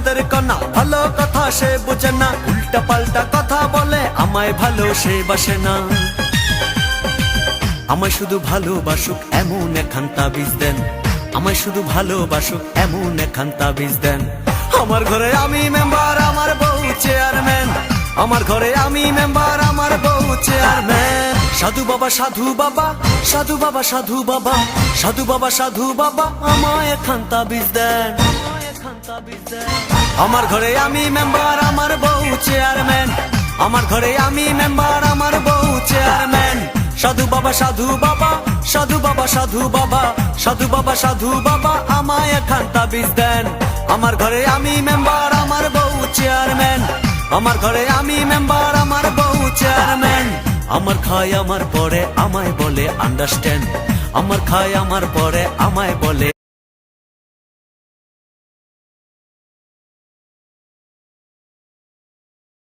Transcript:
চাঁদের কণা, ভালো কথা সে বোঝে না, উল্টা পাল্টা কথা বলে, আমায় ভালো সে বাসে না। আমায় শুধু ভালোবাসুক এমন একখান তাবিজ দেন, আমায় শুধু ভালোবাসুক এমন একখান তাবিজ দেন। আমার ঘরে আমি মেম্বার, আমার বউ চেয়ারম্যান, আমার ঘরে আমি মেম্বার, আমার বউ চেয়ারম্যান। সাধু বাবা সাধু বাবা, সাধু বাবা সাধু বাবা, সাধু বাবা সাধু বাবা, আমায় একখান তাবিজ দেন। আমার ঘরে আমি মেম্বার, আমার বউ চেয়ারম্যান, আমার ঘরে আমি মেম্বার, আমার বউ চেয়ারম্যান। সাধু বাবা সাধু বাবা, সাধু বাবা সাধু বাবা, সাধু বাবা সাধু বাবা, আমায় একখান তাবিজ দেন। আমার ঘরে আমি মেম্বার, আমার বউ চেয়ারম্যান, আমার ঘরে আমি মেম্বার, আমার বউ চেয়ারম্যান। আমার খায় আমার পরে আমায় বলে আন্ডারস্ট্যান্ড, আমার খায় আমার পরে আমায় বলে